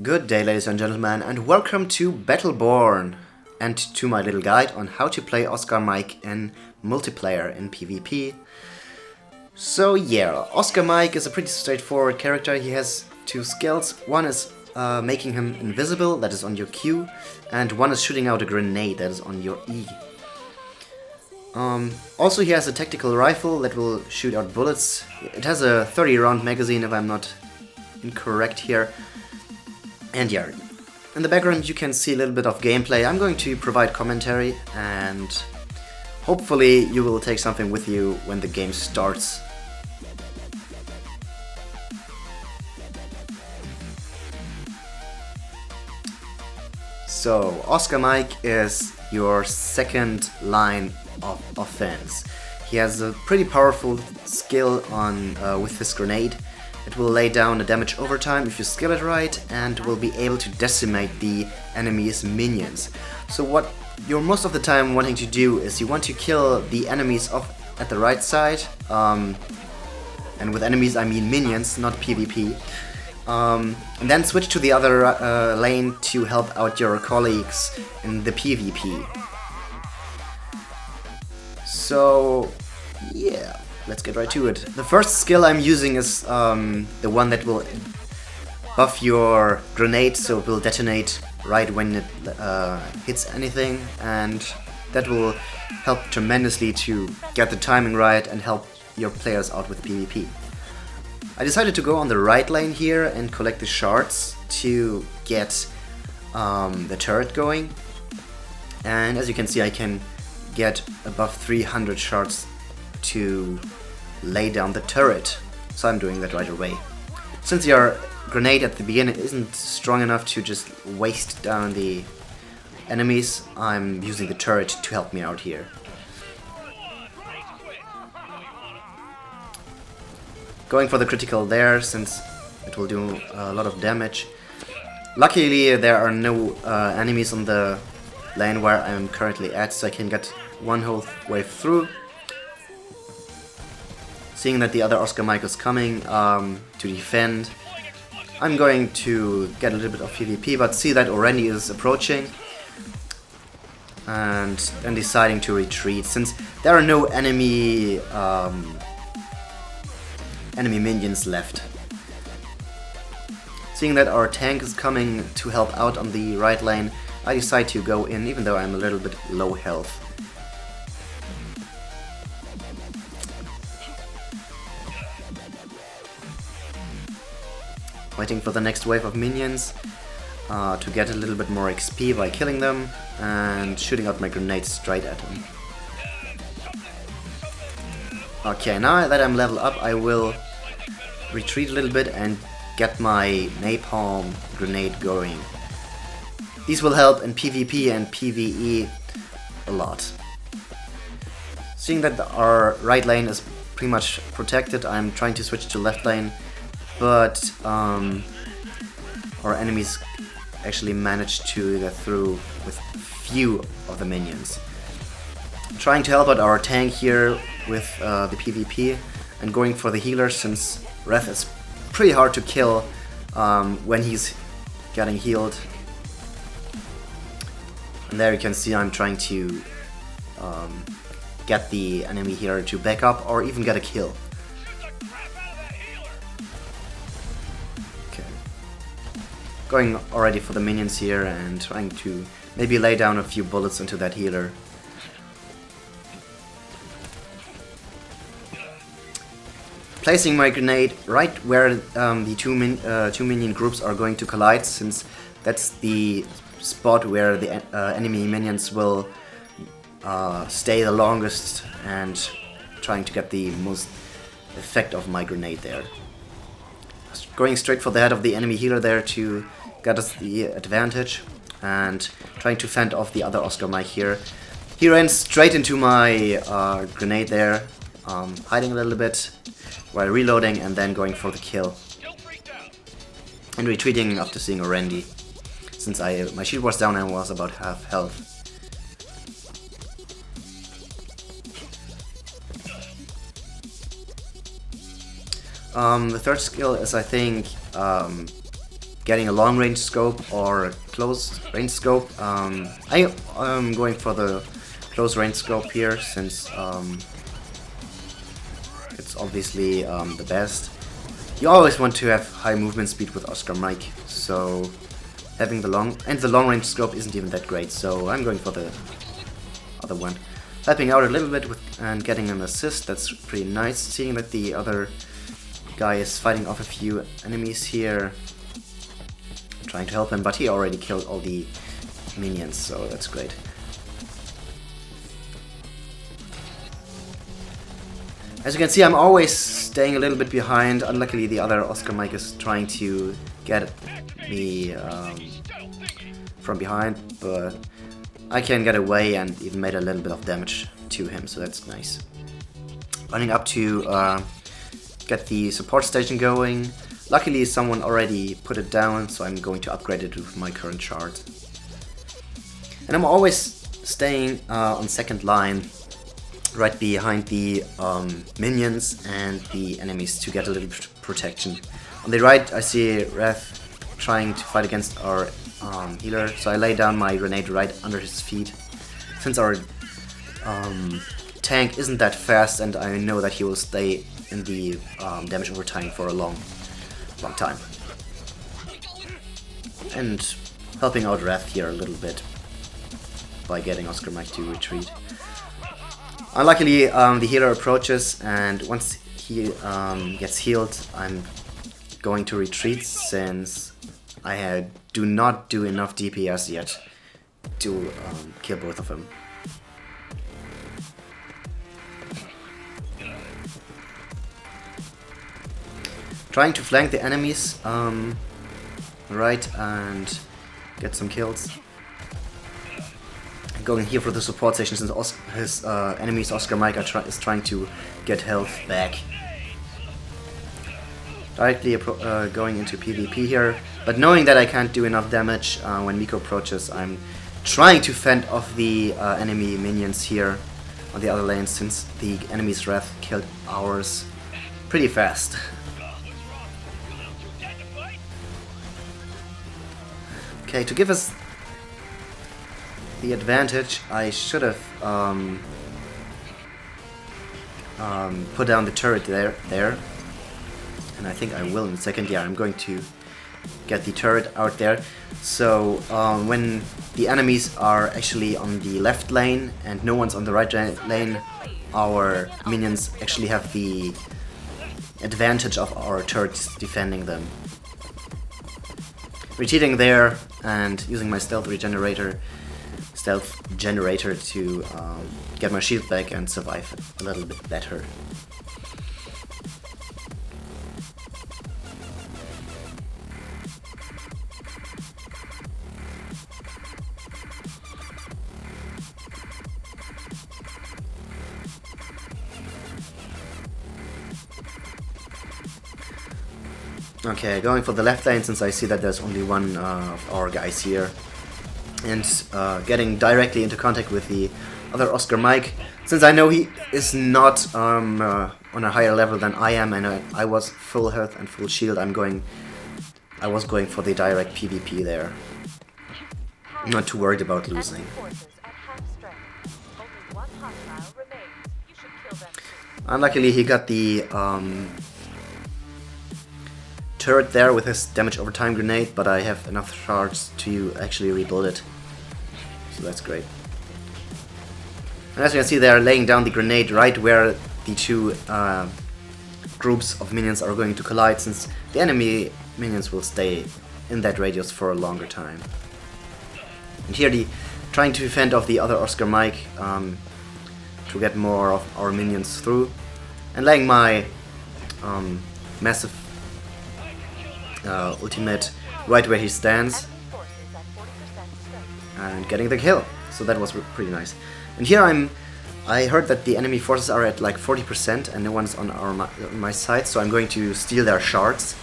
Good day, ladies and gentlemen, and welcome to Battleborn and to my little guide on how to play Oscar Mike in multiplayer in PvP. So yeah, Oscar Mike is a pretty straightforward character. He has two skills. One is making him invisible, that is on your Q, and one is shooting out a grenade, that is on your E. Also he has a tactical rifle that will shoot out bullets. It has a 30 round magazine if I'm not incorrect here. And yeah, in the background you can see a little bit of gameplay. I'm going to provide commentary and hopefully you will take something with you when the game starts. So, Oscar Mike is your second line of offense. He has a pretty powerful skill on with his grenade. It will lay down the damage over time if you skill it right and will be able to decimate the enemy's minions. So what you're most of the time wanting to do is you want to kill the enemies at the right side, and with enemies I mean minions, not PvP, and then switch to the other lane to help out your colleagues in the PvP. So yeah, let's get right to it. The first skill I'm using is the one that will buff your grenade, so it will detonate right when it hits anything, and that will help tremendously to get the timing right and help your players out with PvP. I decided to go on the right lane here and collect the shards to get the turret going, and as you can see I can get above 300 shards to lay down the turret, so I'm doing that right away. Since your grenade at the beginning isn't strong enough to just waste down the enemies, I'm using the turret to help me out here. Going for the critical there, since it will do a lot of damage. Luckily there are no enemies on the lane where I'm currently at, so I can get one whole wave through. Seeing that the other Oscar Mike is coming to defend, I'm going to get a little bit of PvP, but see that Orendi is approaching and then deciding to retreat, since there are no enemy minions left. Seeing that our tank is coming to help out on the right lane, I decide to go in, even though I'm a little bit low health. Waiting for the next wave of minions to get a little bit more XP by killing them and shooting out my grenades straight at them. Okay, now that I'm level up I will retreat a little bit and get my napalm grenade going. These will help in PvP and PvE a lot. Seeing that our right lane is pretty much protected, I'm trying to switch to left lane, but our enemies actually managed to get through with few of the minions. Trying to help out our tank here with the PvP and going for the healer, since Ref is pretty hard to kill when he's getting healed. And there you can see I'm trying to get the enemy here to back up or even get a kill. Okay. Going already for the minions here and trying to maybe lay down a few bullets into that healer. Placing my grenade right where the two minion groups are going to collide, since that's the spot where the enemy minions will stay the longest, and trying to get the most effect of my grenade there. Going straight for the head of the enemy healer there to get us the advantage, and trying to fend off the other Oscar Mike here. He ran straight into my grenade there, hiding a little bit while reloading and then going for the kill. And retreating after seeing Orendi, since my shield was down and was about half health. The third skill is, I think, getting a long range scope or a close range scope. I am going for the close range scope here since it's obviously the best. You always want to have high movement speed with Oscar Mike, so having the long range scope isn't even that great, so I'm going for the other one. Helping out a little bit with and getting an assist, that's pretty nice. Seeing that the other guy is fighting off a few enemies here. Trying to help him, but he already killed all the minions, so that's great. As you can see, I'm always staying a little bit behind. Unluckily, the other Oscar Mike is trying to get me from behind, but I can get away and even made a little bit of damage to him, so that's nice. Running up to get the support station going. Luckily, someone already put it down, so I'm going to upgrade it with my current shard. And I'm always staying on second line, right behind the minions and the enemies to get a little bit of protection. On the right, I see Wrath trying to fight against our healer, so I lay down my grenade right under his feet. Since our tank isn't that fast, and I know that he will stay in the damage over time for a long time. And helping out Wrath here a little bit by getting Oscar Mike to retreat. Unluckily, the healer approaches, and once he gets healed, I'm going to retreat since I do not do enough DPS yet to kill both of them. Trying to flank the enemies right and get some kills. Going here for the support station since his enemy's Oscar Mike is trying to get health back. Directly going into PvP here, but knowing that I can't do enough damage when Miko approaches, I'm trying to fend off the enemy minions here on the other lane since the enemy's Wrath killed ours pretty fast. Okay, to give us the advantage, I should have put down the turret there, and I think I will in a second. Yeah, I'm going to get the turret out there. So when the enemies are actually on the left lane and no one's on the right lane, our minions actually have the advantage of our turrets defending them. Retreating there and using my stealth generator to get my shield back and survive a little bit better. Okay, going for the left lane since I see that there's only one of our guys here. And getting directly into contact with the other Oscar Mike. Since I know he is not on a higher level than I am, and I was full health and full shield, I was going for the direct PvP there. I'm not too worried about losing. Unluckily, he got the turret there with his damage over time grenade, but I have enough shards to actually rebuild it. So that's great. And as you can see, they are laying down the grenade right where the two groups of minions are going to collide, since the enemy minions will stay in that radius for a longer time. And here trying to fend off the other Oscar Mike to get more of our minions through, and laying my massive ultimate right where he stands and getting the kill. So that was pretty nice. And here I heard that the enemy forces are at like 40% and no one's on my side, so I'm going to steal their shards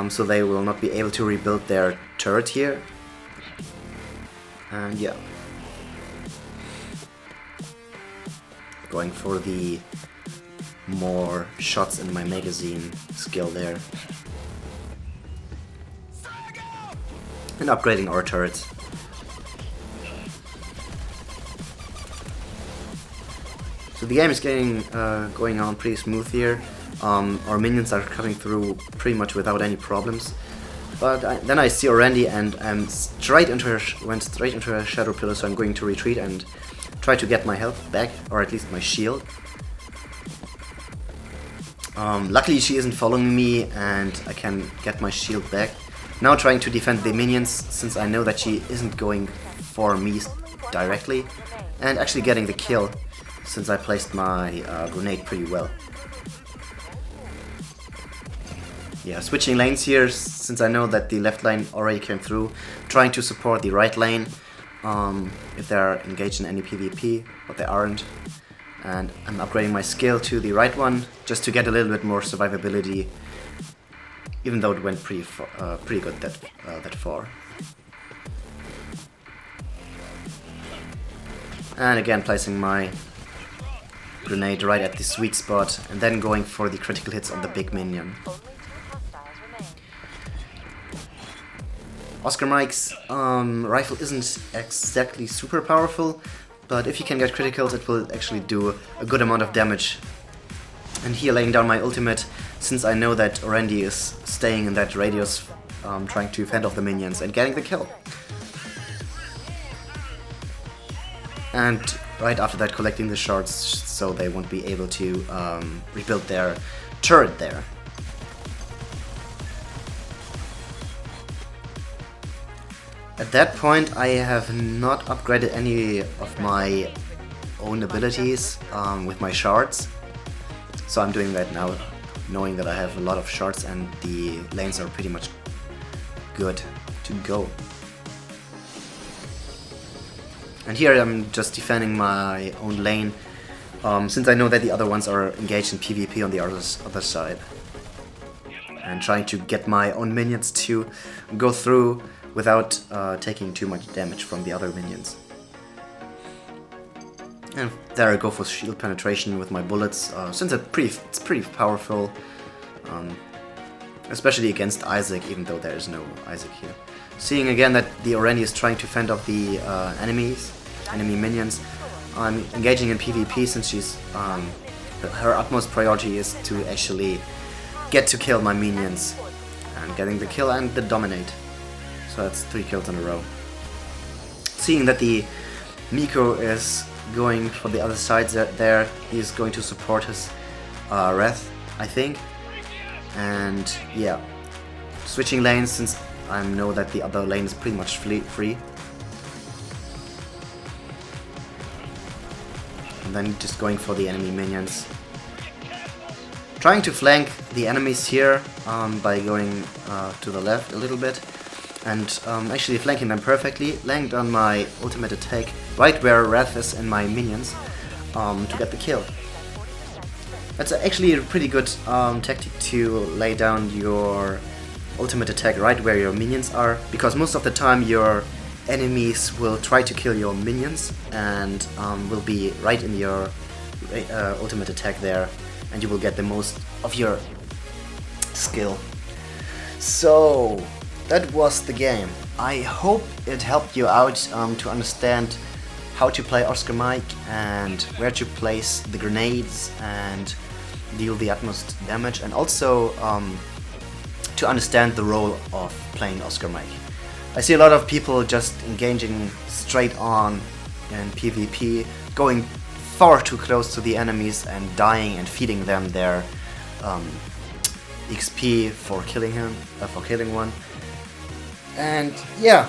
so they will not be able to rebuild their turret here. And yeah, going for the more shots in my magazine skill there. and upgrading our turrets. So the game is getting going on pretty smooth here. Our minions are coming through pretty much without any problems. But then I see Orendi and went straight into her shadow pillar, so I'm going to retreat and try to get my health back, or at least my shield. Luckily she isn't following me and I can get my shield back. Now trying to defend the minions, since I know that she isn't going for me directly, and actually getting the kill, since I placed my grenade pretty well. Yeah, switching lanes here, since I know that the left lane already came through, trying to support the right lane if they're engaged in any PvP, but they aren't. And I'm upgrading my skill to the right one, just to get a little bit more survivability, even though it went pretty good that far. And again placing my grenade right at the sweet spot, and then going for the critical hits on the big minion. Oscar Mike's rifle isn't exactly super powerful, but if you can get criticals it will actually do a good amount of damage. And here laying down my ultimate, since I know that Orendi is staying in that radius, trying to fend off the minions and getting the kill. And right after that collecting the shards so they won't be able to rebuild their turret there. At that point I have not upgraded any of my own abilities with my shards, so I'm doing that now, knowing that I have a lot of shards and the lanes are pretty much good to go. And here I'm just defending my own lane, since I know that the other ones are engaged in PvP on the other side, and trying to get my own minions to go through without taking too much damage from the other minions. And there I go for shield penetration with my bullets, since it's pretty powerful, especially against Isaac, even though there is no Isaac here. Seeing again that the Orendi is trying to fend off the enemy minions, I'm engaging in PvP, since she's her utmost priority is to actually get to kill my minions, and getting the kill and the dominate. So that's 3 kills in a row. Seeing that the Miko is going for the other side there, he's going to support his Wrath, I think. And yeah, switching lanes, since I know that the other lane is pretty much free. And then just going for the enemy minions. Trying to flank the enemies here by going to the left a little bit. And actually flanking them perfectly, laying down my ultimate attack right where Wrath is and my minions to get the kill. That's actually a pretty good tactic to lay down your ultimate attack right where your minions are, because most of the time your enemies will try to kill your minions and will be right in your ultimate attack there, and you will get the most of your skill. So that was the game. I hope it helped you out to understand how to play Oscar Mike and where to place the grenades and deal the utmost damage, and also to understand the role of playing Oscar Mike. I see a lot of people just engaging straight on in PvP, going far too close to the enemies and dying and feeding them their XP for killing one. And yeah,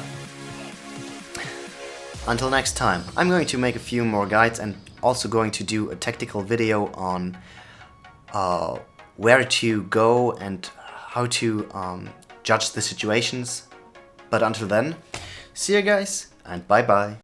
until next time, I'm going to make a few more guides and also going to do a tactical video on where to go and how to judge the situations. But until then, see you guys and bye bye.